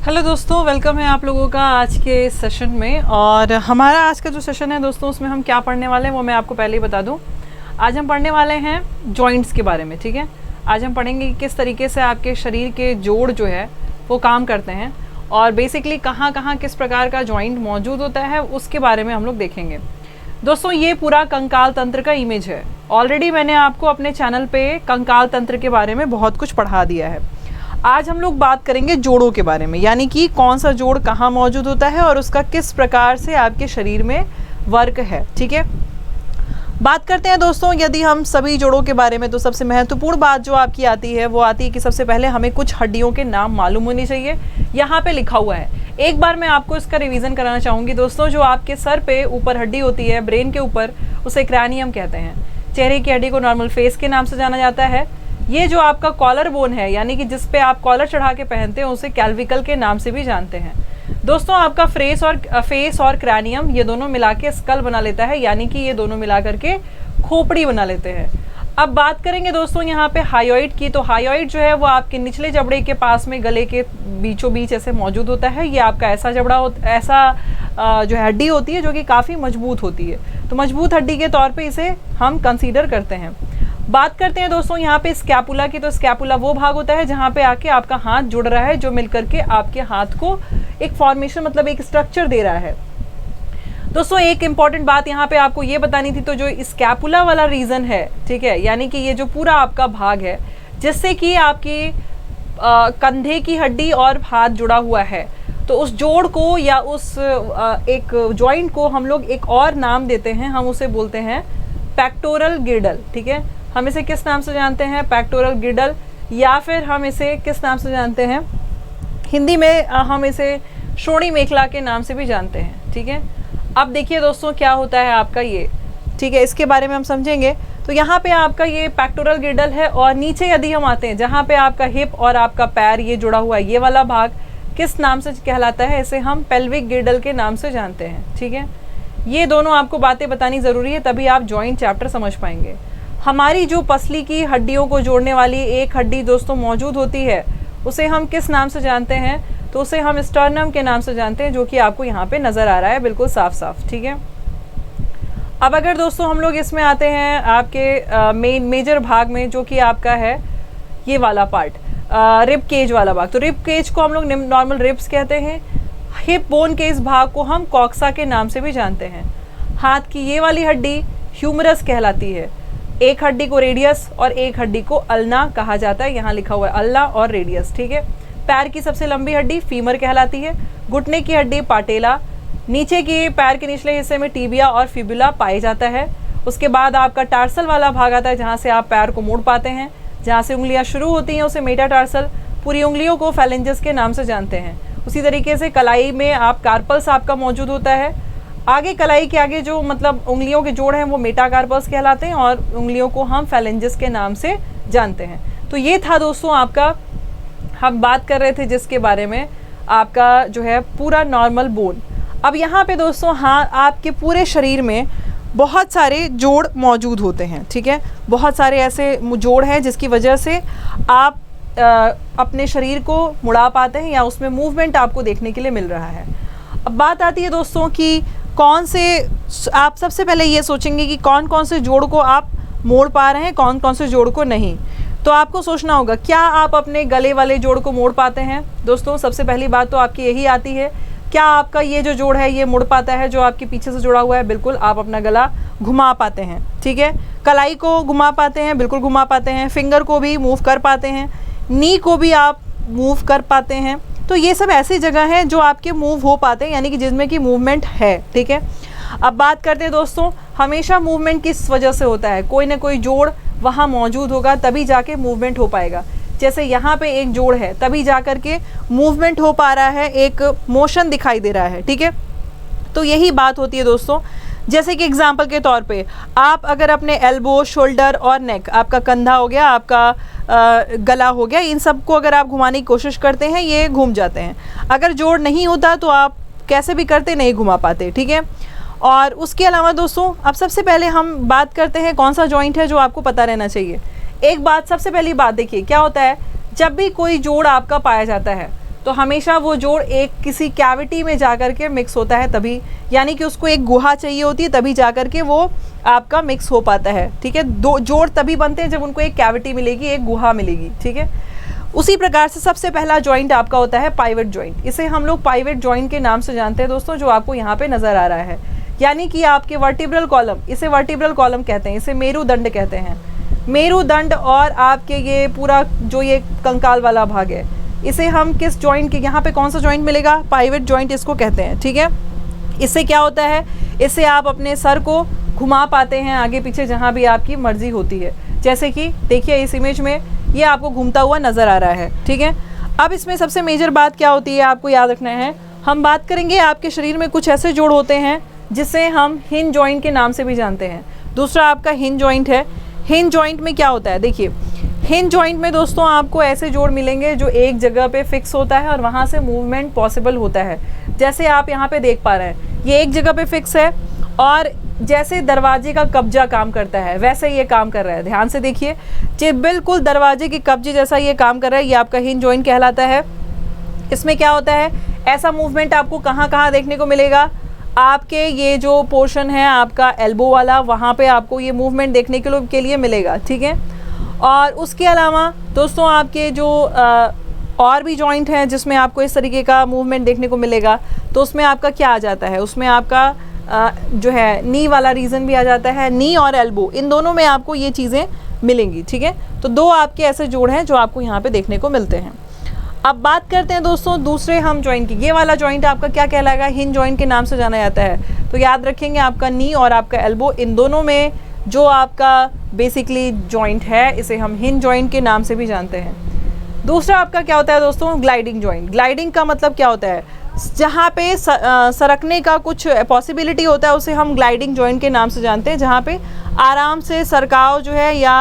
Hello दोस्तों, welcome है आप लोगों का आज के सेशन में। और हमारा आज का जो सेशन है दोस्तों, उसमें हम क्या पढ़ने वाले हैं वो मैं आपको पहले ही बता दूं। आज हम पढ़ने वाले हैं जॉइंट्स के बारे में। ठीक है, आज हम पढ़ेंगे कि किस तरीके से आपके शरीर के जोड़ जो है वो काम करते हैं और बेसिकली कहाँ कहाँ किस प्रकार का जॉइंट मौजूद होता है उसके बारे में हम लोग देखेंगे। दोस्तों, ये पूरा कंकाल तंत्र का इमेज है। ऑलरेडी मैंने आपको अपने चैनल पे कंकाल तंत्र के बारे में बहुत कुछ पढ़ा दिया है। आज हम लोग बात करेंगे जोड़ों के बारे में, यानी कि कौन सा जोड़ कहाँ मौजूद होता है और उसका किस प्रकार से आपके शरीर में वर्क है। ठीक है, बात करते हैं दोस्तों यदि हम सभी जोड़ों के बारे में, तो सबसे महत्वपूर्ण बात जो आपकी आती है वो आती है कि सबसे पहले हमें कुछ हड्डियों के नाम मालूम होने चाहिए। यहाँ पे लिखा हुआ है, एक बार मैं आपको इसका रिवीजन कराना चाहूँगी दोस्तों। जो आपके सर पे ऊपर हड्डी होती है, ब्रेन के ऊपर, उसे क्रैनियम कहते हैं। चेहरे की हड्डी को नॉर्मल फेस के नाम से जाना जाता है। ये जो आपका कॉलर बोन है, यानी कि जिस पे आप कॉलर चढ़ा के पहनते हैं, उसे कैल्विकल के नाम से भी जानते हैं। दोस्तों, आपका फेस और क्रैनियम ये दोनों मिला के स्कल बना लेता है, यानी कि ये दोनों मिला करके खोपड़ी बना लेते हैं। अब बात करेंगे दोस्तों यहाँ पे हायोइड की। तो हायोइड जो है वो आपके निचले जबड़े के पास में गले के बीचों बीच ऐसे मौजूद होता है। ये आपका ऐसा जबड़ा जो है हड्डी होती है जो कि काफ़ी मजबूत होती है। तो मजबूत हड्डी के तौर पे इसे हम कंसीडर करते हैं। बात करते हैं दोस्तों यहाँ पे स्कैपुला की। तो स्कैपुला वो भाग होता है जहाँ पे आके आपका हाथ जुड़ रहा है, जो मिलकर के आपके हाथ को एक फॉर्मेशन मतलब एक स्ट्रक्चर दे रहा है। दोस्तों, एक इंपॉर्टेंट बात यहाँ पे आपको ये बतानी थी। तो जो स्कैपुला वाला रीजन है, ठीक है, यानी कि ये जो पूरा आपका भाग है जिससे कि आपकी कंधे की हड्डी और हाथ जुड़ा हुआ है, तो उस जोड़ को या उस एक जॉइंट को हम लोग एक और नाम देते हैं। हम उसे बोलते हैं पेक्टोरल गिर्डल। ठीक है, हम इसे किस नाम से जानते हैं? पेक्टोरल गिर्डल, या फिर हम इसे किस नाम से जानते हैं? हिंदी में हम इसे श्रोणी मेखला के नाम से भी जानते हैं। ठीक है, अब देखिए दोस्तों क्या होता है आपका ये। ठीक है, इसके बारे में हम समझेंगे। तो यहाँ पे आपका ये पेक्टोरल गिर्डल है और नीचे यदि हम आते हैं जहाँ पे आपका हिप और आपका पैर ये जुड़ा हुआ है, ये वाला भाग किस नाम से कहलाता है? इसे हम पेल्विक गिर्डल के नाम से जानते हैं। ठीक है, ये दोनों आपको बातें बतानी ज़रूरी है, तभी आप जॉइंट चैप्टर समझ पाएंगे। हमारी जो पसली की हड्डियों को जोड़ने वाली एक हड्डी दोस्तों मौजूद होती है, उसे हम किस नाम से जानते हैं? तो उसे हम स्टर्नम के नाम से जानते हैं, जो कि आपको यहाँ पे नज़र आ रहा है बिल्कुल साफ साफ। ठीक है, अब अगर दोस्तों हम लोग इसमें आते हैं आपके मेजर भाग में, जो कि आपका है ये वाला पार्ट, रिब केज वाला भाग। तो रिब केज को हम लोग नॉर्मल रिब्स कहते हैं। हिप बोन के इस भाग को हम कॉक्सा के नाम से भी जानते हैं। हाथ की ये वाली हड्डी ह्यूमरस कहलाती है। एक हड्डी को रेडियस और एक हड्डी को अल्ना कहा जाता है। यहाँ लिखा हुआ है अल्ना और रेडियस। ठीक है, पैर की सबसे लंबी हड्डी फीमर कहलाती है। घुटने की हड्डी पाटेला। नीचे की पैर के निचले हिस्से में टीबिया और फिबुला पाया जाता है। उसके बाद आपका टार्सल वाला भाग आता है, जहाँ से आप पैर को मोड़ पाते हैं। जहाँ से उंगलियाँ शुरू होती हैं उसे मेटाटार्सल। पूरी उंगलियों को फैलेंजेस के नाम से जानते हैं। उसी तरीके से कलाई में आप कार्पल्स आपका मौजूद होता है। आगे कलाई के आगे जो मतलब उंगलियों के जोड़ हैं वो मेटाकार्पल्स कहलाते हैं और उंगलियों को हम फैलेंजेस के नाम से जानते हैं। तो ये था दोस्तों आपका, हम बात कर रहे थे जिसके बारे में, आपका जो है पूरा नॉर्मल बोन। अब यहाँ पे दोस्तों हाँ, आपके पूरे शरीर में बहुत सारे जोड़ मौजूद होते हैं। ठीक है, बहुत सारे ऐसे जोड़ हैं जिसकी वजह से आप अपने शरीर को मुड़ा पाते हैं या उसमें मूवमेंट आपको देखने के लिए मिल रहा है। अब बात आती है दोस्तों कि कौन से, आप सबसे पहले ये सोचेंगे कि कौन कौन से जोड़ को आप मोड़ पा रहे हैं, कौन कौन से जोड़ को नहीं। तो आपको सोचना होगा, क्या आप अपने गले वाले जोड़ को मोड़ पाते हैं? दोस्तों, सबसे पहली बात तो आपकी यही आती है, क्या आपका ये जो जोड़ है ये मुड़ पाता है जो आपके पीछे से जुड़ा हुआ है? बिल्कुल, आप अपना गला घुमा पाते हैं। ठीक है, कलाई को घुमा पाते हैं, बिल्कुल घुमा पाते हैं। फिंगर को भी मूव कर पाते हैं। नी को भी आप मूव कर पाते हैं। तो ये सब ऐसी जगह है जो आपके मूव हो पाते हैं, यानी कि जिसमें कि मूवमेंट है। ठीक है, अब बात करते हैं दोस्तों, हमेशा मूवमेंट किस वजह से होता है? कोई ना कोई जोड़ वहाँ मौजूद होगा तभी जाके मूवमेंट हो पाएगा। जैसे यहाँ पे एक जोड़ है तभी जा कर के मूवमेंट हो पा रहा है, एक मोशन दिखाई दे रहा है। ठीक है, तो यही बात होती है दोस्तों। जैसे कि एग्जांपल के तौर पे आप अगर अपने एल्बो, शोल्डर और नेक, आपका कंधा हो गया, आपका गला हो गया, इन सब को अगर आप घुमाने की कोशिश करते हैं ये घूम जाते हैं। अगर जोड़ नहीं होता तो आप कैसे भी करते नहीं घुमा पाते। ठीक है, और उसके अलावा दोस्तों अब सबसे पहले हम बात करते हैं कौन सा जॉइंट है जो आपको पता रहना चाहिए। एक बात, सबसे पहली बात देखिए क्या होता है, जब भी कोई जोड़ आपका पाया जाता है तो हमेशा वो जोड़ एक किसी कैविटी में जाकर के मिक्स होता है तभी, यानी कि उसको एक गुहा चाहिए होती है तभी जाकर के वो आपका मिक्स हो पाता है, ठीक है। दो जोड़ तभी बनते हैं जब उनको एक कैविटी मिलेगी, एक गुहा मिलेगी, ठीक है। उसी प्रकार से सबसे पहला जॉइंट आपका होता है पाइवट जॉइंट। इसे हम लोग पाइवट जॉइंट के नाम से जानते हैं दोस्तों, जो आपको यहाँ पे नज़र आ रहा है। यानी कि आपके वर्टिब्रल कॉलम, इसे वर्टिब्रल कॉलम कहते हैं, इसे मेरुदंड कहते हैं। मेरुदंड और आपके ये पूरा जो ये कंकाल वाला भाग है, इसे हम किस जॉइंट के, यहाँ पे कौन सा जॉइंट मिलेगा, पाइवट जॉइंट इसको कहते हैं, ठीक है। इससे क्या होता है, इससे आप अपने सर को घुमा पाते हैं आगे पीछे जहाँ भी आपकी मर्जी होती है। जैसे कि देखिए इस इमेज में ये आपको घूमता हुआ नज़र आ रहा है, ठीक है। अब इसमें सबसे मेजर बात क्या होती है आपको याद रखना है, हम बात करेंगे आपके शरीर में कुछ ऐसे जोड़ होते हैं जिसे हम हिंज जॉइंट के नाम से भी जानते हैं। दूसरा आपका हिंज जॉइंट है। हिंज जॉइंट में क्या होता है, देखिए हिंज जॉइंट में दोस्तों आपको ऐसे जोड़ मिलेंगे जो एक जगह पे फिक्स होता है और वहाँ से मूवमेंट पॉसिबल होता है। जैसे आप यहाँ पे देख पा रहे हैं, ये एक जगह पे फिक्स है और जैसे दरवाजे का कब्जा काम करता है वैसे ये काम कर रहा है। ध्यान से देखिए, ये बिल्कुल दरवाजे के कब्जे जैसा ये काम कर रहा है, ये आपका हिंज जॉइंट कहलाता है। इसमें क्या होता है, ऐसा मूवमेंट आपको कहाँ कहाँ देखने को मिलेगा, आपके ये जो पोर्शन है आपका एल्बो वाला, वहाँ पे आपको ये मूवमेंट देखने के लिए मिलेगा, ठीक है। और उसके अलावा दोस्तों आपके जो और भी जॉइंट हैं जिसमें आपको इस तरीके का मूवमेंट देखने को मिलेगा, तो उसमें आपका क्या आ जाता है, उसमें आपका जो है नी वाला रीजन भी आ जाता है। नी और एल्बो, इन दोनों में आपको ये चीज़ें मिलेंगी, ठीक है। तो दो आपके ऐसे जोड़ हैं जो आपको यहाँ पे देखने को मिलते हैं। अब बात करते हैं दोस्तों दूसरे हम जॉइंट की। ये वाला जॉइंट आपका क्या कहलाएगा, हिंज जॉइंट के नाम से जाना जाता है। तो याद रखेंगे आपका नी और आपका एल्बो, इन दोनों में जो आपका बेसिकली जॉइंट है इसे हम हिंज जॉइंट के नाम से भी जानते हैं। दूसरा आपका क्या होता है दोस्तों, ग्लाइडिंग जॉइंट। ग्लाइडिंग का मतलब क्या होता है, जहाँ पे सरकने का कुछ पॉसिबिलिटी होता है उसे हम ग्लाइडिंग जॉइंट के नाम से जानते हैं। जहाँ पे आराम से सरकाव जो है या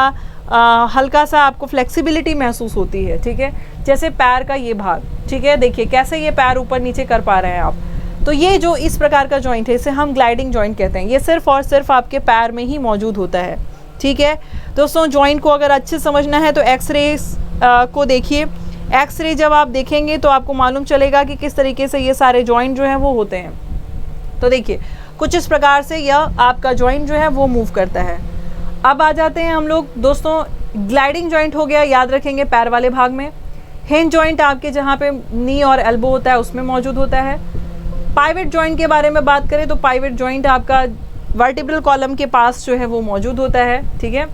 हल्का सा आपको फ्लेक्सिबिलिटी महसूस होती है, ठीक है। जैसे पैर का ये भाग, ठीक है, देखिए कैसे ये पैर ऊपर नीचे कर पा रहे हैं आप। तो ये जो इस प्रकार का जॉइंट है इसे हम ग्लाइडिंग जॉइंट कहते हैं। ये सिर्फ और सिर्फ आपके पैर में ही मौजूद होता है, ठीक है। दोस्तों जॉइंट को अगर अच्छे समझना है तो एक्सरे को देखिए। एक्सरे जब आप देखेंगे तो आपको मालूम चलेगा कि किस तरीके से ये सारे जॉइंट जो हैं वो होते हैं। तो देखिए कुछ इस प्रकार से यह आपका जॉइंट जो है वो मूव करता है। अब आ जाते हैं हम लोग दोस्तों, ग्लाइडिंग जॉइंट हो गया, याद रखेंगे पैर वाले भाग में। हिंज जॉइंट आपके जहाँ पे नी और एल्बो होता है उसमें मौजूद होता है। पाइवट जॉइंट के बारे में बात करें तो पाइवट जॉइंट आपका वर्टिब्रल कॉलम के पास जो है वो मौजूद होता है, ठीक है।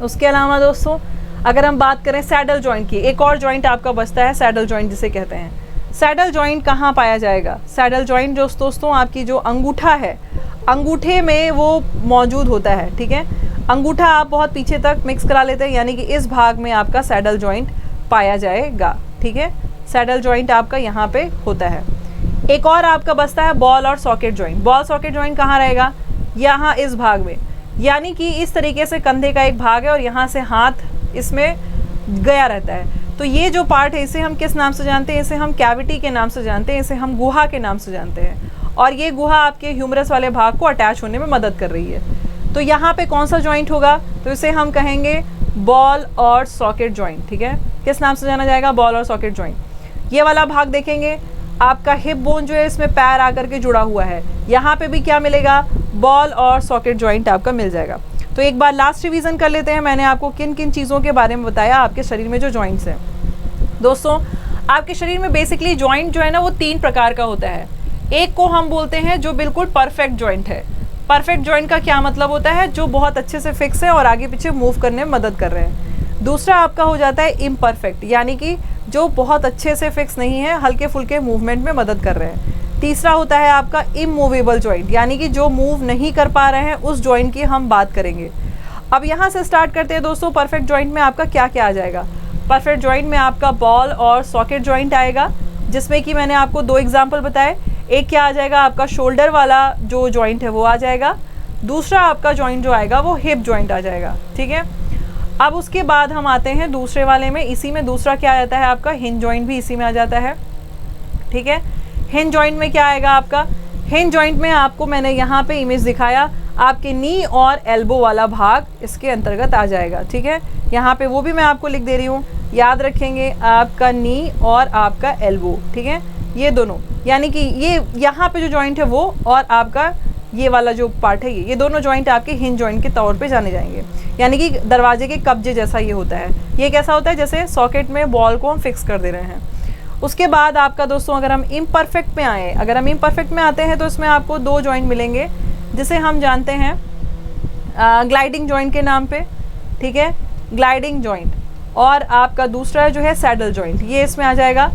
उसके अलावा दोस्तों अगर हम बात करें सैडल जॉइंट की, एक और जॉइंट आपका बचता है सैडल जॉइंट जिसे कहते हैं। सैडल जॉइंट कहाँ पाया जाएगा, सैडल जॉइंट जो दोस्तों आपकी जो अंगूठा है, अंगूठे में वो मौजूद होता है, ठीक है। अंगूठा आप बहुत पीछे तक मिक्स करा लेते हैं, यानी कि इस भाग में आपका सैडल जॉइंट पाया जाएगा, ठीक है। सैडल जॉइंट आपका यहाँ पे होता है। एक और आपका बचता है बॉल और socket joint. Ball socket joint कहाँ रहेगा, यहाँ इस भाग में, यानी कि इस तरीके से कंधे का एक भाग है और यहाँ से हाथ इसमें गया रहता है। तो ये जो पार्ट है इसे हम किस नाम से जानते हैं, इसे हम कैविटी के नाम से जानते हैं, इसे हम गुहा के नाम से जानते हैं। और ये गुहा आपके ह्यूमरस वाले भाग को अटैच होने में मदद कर रही है। तो यहाँ पे कौन सा जॉइंट होगा, तो इसे हम कहेंगे बॉल और सॉकेट जॉइंट, ठीक है। किस नाम से जाना जाएगा, बॉल और सॉकेट जॉइंट। ये वाला भाग देखेंगे आपका हिप बोन जो है इसमें पैर आकर के जुड़ा हुआ है, यहाँ पे भी क्या मिलेगा, बॉल और सॉकेट जॉइंट आपका मिल जाएगा। तो एक बार लास्ट रिवीजन कर लेते हैं, मैंने आपको किन किन चीज़ों के बारे में बताया आपके शरीर में जो जॉइंट्स हैं। दोस्तों आपके शरीर में बेसिकली जॉइंट जो है ना वो 3 प्रकार का होता है। एक को हम बोलते हैं जो बिल्कुल परफेक्ट जॉइंट है। परफेक्ट जॉइंट का क्या मतलब होता है, जो बहुत अच्छे से फिक्स है और आगे पीछे मूव करने में मदद कर रहे हैं। दूसरा आपका हो जाता है इम्परफेक्ट, यानी कि जो बहुत अच्छे से फिक्स नहीं है, हल्के फुल्के मूवमेंट में मदद कर रहे हैं। तीसरा होता है आपका इमूवेबल जॉइंट, यानी कि जो मूव नहीं कर पा रहे हैं, उस जॉइंट की हम बात करेंगे। अब यहाँ से स्टार्ट करते हैं दोस्तों, परफेक्ट जॉइंट में आपका क्या क्या आ जाएगा। परफेक्ट जॉइंट में आपका बॉल और सॉकेट जॉइंट आएगा, जिसमें कि मैंने आपको 2 एग्जाम्पल बताए। एक क्या आ जाएगा, आपका शोल्डर वाला जो जॉइंट है वो आ जाएगा। दूसरा आपका जॉइंट जो आएगा वो हिप जॉइंट आ जाएगा, ठीक है। अब उसके बाद हम आते हैं दूसरे वाले में। इसी में दूसरा क्या आ जाता है आपका, हिंज जॉइंट भी इसी में आ जाता है, ठीक है। हिंज जॉइंट में क्या आएगा आपका, हिंज जॉइंट में आपको मैंने यहाँ पे इमेज दिखाया, आपके नी और एल्बो वाला भाग इसके अंतर्गत आ जाएगा, ठीक है। यहाँ पे वो भी मैं आपको लिख दे रही हूँ। याद रखेंगे आपका नी और आपका एल्बो, ठीक है, ये दोनों, यानी कि ये यहाँ पे जो जॉइंट है वो और आपका ये वाला जो पार्ट है ये दोनों जॉइंट आपके हिंज जॉइंट के तौर पे जाने जाएंगे, यानी कि दरवाजे के कब्जे जैसा ये होता है। ये कैसा होता है, जैसे सॉकेट में बॉल को हम फिक्स कर दे रहे हैं। उसके बाद आपका दोस्तों अगर हम इम्परफेक्ट में आए, अगर हम इम्परफेक्ट में आते हैं तो इसमें आपको दो जॉइंट मिलेंगे जिसे हम जानते हैं ग्लाइडिंग जॉइंट के नाम पे, ठीक है, ग्लाइडिंग जॉइंट, और आपका दूसरा जो है सैडल जॉइंट, ये इसमें आ जाएगा।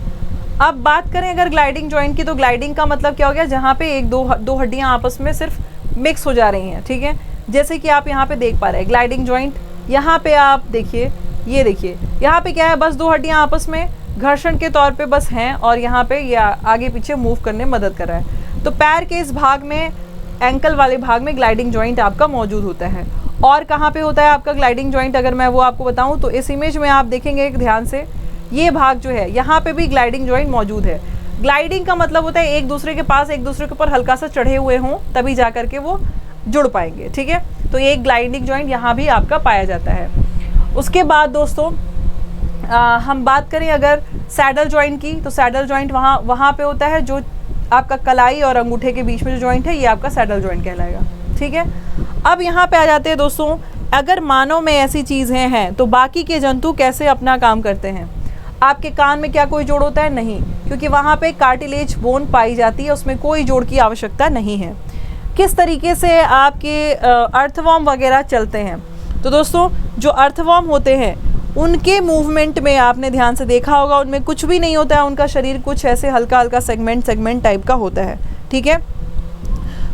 अब बात करें अगर ग्लाइडिंग जॉइंट की, तो ग्लाइडिंग का मतलब क्या हो गया, जहाँ पे एक दो हड्डियाँ आपस में सिर्फ मिक्स हो जा रही हैं, ठीक है, जैसे कि आप यहाँ पे देख पा रहे हैं ग्लाइडिंग जॉइंट। यहाँ पे आप देखिए, ये देखिए यहाँ पे क्या है, बस दो हड्डियाँ आपस में घर्षण के तौर पे बस हैं और यहाँ पे ये आगे पीछे मूव करने में मदद कर रहा है। तो पैर के इस भाग में, एंकल वाले भाग में ग्लाइडिंग जॉइंट आपका मौजूद होता है। और कहाँ पे होता है आपका ग्लाइडिंग जॉइंट, अगर मैं वो आपको बताऊँ तो इस इमेज में आप देखेंगे एक ध्यान से, ये भाग जो है यहाँ पे भी ग्लाइडिंग जॉइंट मौजूद है। ग्लाइडिंग का मतलब होता है एक दूसरे के पास, एक दूसरे के ऊपर हल्का सा चढ़े हुए हों तभी जा करके वो जुड़ पाएंगे, ठीक है। तो ये ग्लाइडिंग जॉइंट यहाँ भी आपका पाया जाता है। उसके बाद दोस्तों हम बात करें अगर सैडल जॉइंट की, तो सैडल जॉइंट वहाँ पे होता है जो आपका कलाई और अंगूठे के बीच में जो जॉइंट है ये आपका सैडल जॉइंट कहलाएगा, ठीक है। अब यहाँ पे आ जाते हैं दोस्तों, अगर मानव में ऐसी चीज़ें हैं तो बाकी के जंतु कैसे अपना काम करते हैं। आपके कान में क्या कोई जोड़ होता है, नहीं, क्योंकि वहाँ पे कार्टिलेज बोन पाई जाती है, उसमें कोई जोड़ की आवश्यकता नहीं है। किस तरीके से आपके अर्थवॉर्म वगैरह चलते हैं, तो दोस्तों जो अर्थवॉर्म होते हैं उनके मूवमेंट में आपने ध्यान से देखा होगा, उनमें कुछ भी नहीं होता है, उनका शरीर कुछ ऐसे हल्का हल्का सेगमेंट टाइप का होता है, ठीक है।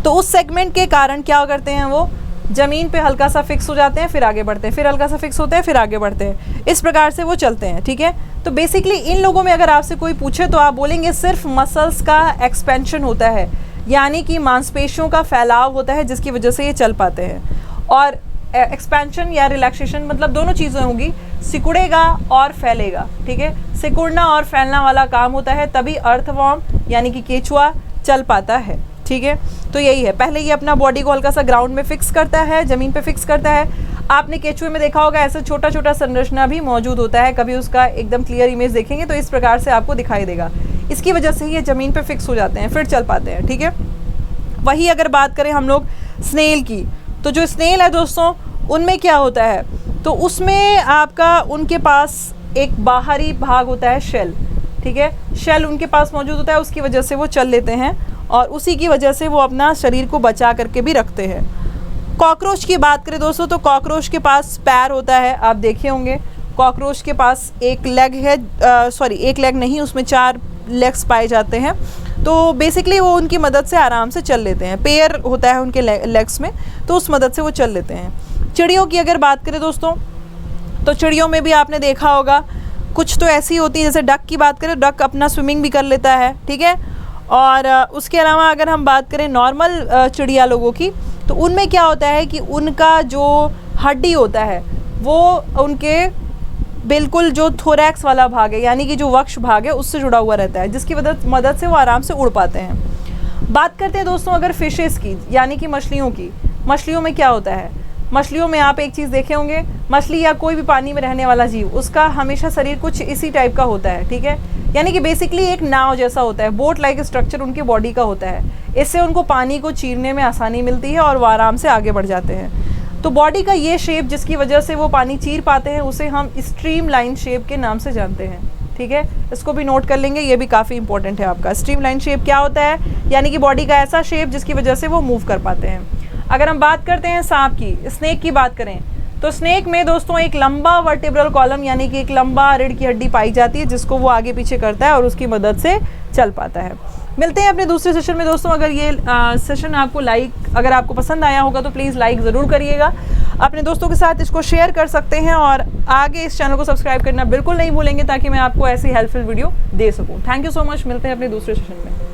तो उस सेगमेंट के कारण क्या करते हैं, वो ज़मीन पे हल्का सा फिक्स हो जाते हैं, फिर आगे बढ़ते हैं, फिर हल्का सा फिक्स होते हैं, फिर आगे बढ़ते हैं, इस प्रकार से वो चलते हैं, ठीक है। तो बेसिकली इन लोगों में अगर आपसे कोई पूछे तो आप बोलेंगे सिर्फ मसल्स का एक्सपेंशन होता है, यानी कि मांसपेशियों का फैलाव होता है जिसकी वजह से ये चल पाते हैं। और एक्सपेंशन या रिलैक्सेशन मतलब दोनों चीज़ें होंगी, सिकुड़ेगा और फैलेगा, ठीक है, सिकुड़ना और फैलना वाला काम होता है, तभी अर्थवॉर्म यानी कि केचुआ चल पाता है, ठीक है। तो यही है, पहले ये अपना बॉडी को हल्का सा ग्राउंड में फिक्स करता है, ज़मीन पे फिक्स करता है। आपने केचुए में देखा होगा ऐसे छोटा छोटा संरचना भी मौजूद होता है, कभी उसका एकदम क्लियर इमेज देखेंगे तो इस प्रकार से आपको दिखाई देगा, इसकी वजह से ये ज़मीन पे फिक्स हो जाते हैं, फिर चल पाते हैं, ठीक है। वही अगर बात करें हम लोग स्नेल की, तो जो स्नेल है दोस्तों उनमें क्या होता है, तो उसमें आपका उनके पास एक बाहरी भाग होता है शेल, ठीक है, शेल उनके पास मौजूद होता है, उसकी वजह से वो चल लेते हैं और उसी की वजह से वो अपना शरीर को बचा करके भी रखते हैं। कॉकरोच की बात करें दोस्तों, तो कॉकरोच के पास पैर होता है, आप देखे होंगे कॉकरोच के पास एक लेग है, एक लेग नहीं, उसमें 4 लेग्स पाए जाते हैं। तो बेसिकली वो उनकी मदद से आराम से चल लेते हैं, पेयर होता है उनके लेग्स में, तो उस मदद से वो चल लेते हैं। चिड़ियों की अगर बात करें दोस्तों, तो चिड़ियों में भी आपने देखा होगा कुछ तो ऐसी होती है, जैसे डक की बात करें, डक अपना स्विमिंग भी कर लेता है, ठीक है। और उसके अलावा अगर हम बात करें नॉर्मल चिड़िया लोगों की, तो उनमें क्या होता है कि उनका जो हड्डी होता है वो उनके बिल्कुल जो थोरैक्स वाला भाग है, यानी कि जो वक्ष भाग है, उससे जुड़ा हुआ रहता है, जिसकी मदद से वो आराम से उड़ पाते हैं। बात करते हैं दोस्तों अगर फिशेस की, यानी कि मछलियों की। मछलियों में क्या होता है, मछलियों में आप एक चीज़ देखे होंगे, मछली या कोई भी पानी में रहने वाला जीव, उसका हमेशा शरीर कुछ इसी टाइप का होता है, ठीक है, यानी कि बेसिकली एक नाव जैसा होता है, बोट लाइक स्ट्रक्चर उनकी बॉडी का होता है। इससे उनको पानी को चीरने में आसानी मिलती है और वो आराम से आगे बढ़ जाते हैं। तो बॉडी का ये शेप जिसकी वजह से वो पानी चीर पाते हैं, उसे हम स्ट्रीम लाइन शेप के नाम से जानते हैं, ठीक है। इसको भी नोट कर लेंगे, ये भी काफ़ी इंपॉर्टेंट है आपका। स्ट्रीम लाइन शेप क्या होता है, यानी कि बॉडी का ऐसा शेप जिसकी वजह से वो मूव कर पाते हैं। अगर हम बात करते हैं सांप की, स्नेक की बात करें, तो स्नेक में दोस्तों एक लंबा वर्टिब्रल कॉलम यानी कि एक लंबा रीढ़ की हड्डी पाई जाती है, जिसको वो आगे पीछे करता है और उसकी मदद से चल पाता है। मिलते हैं अपने दूसरे सेशन में दोस्तों। अगर ये सेशन अगर आपको पसंद आया होगा तो प्लीज़ लाइक ज़रूर करिएगा, अपने दोस्तों के साथ इसको शेयर कर सकते हैं और आगे इस चैनल को सब्सक्राइब करना बिल्कुल नहीं भूलेंगे, ताकि मैं आपको ऐसी हेल्पफुल वीडियो दे सकूँ। थैंक यू सो मच, मिलते हैं अपने दूसरे सेशन में।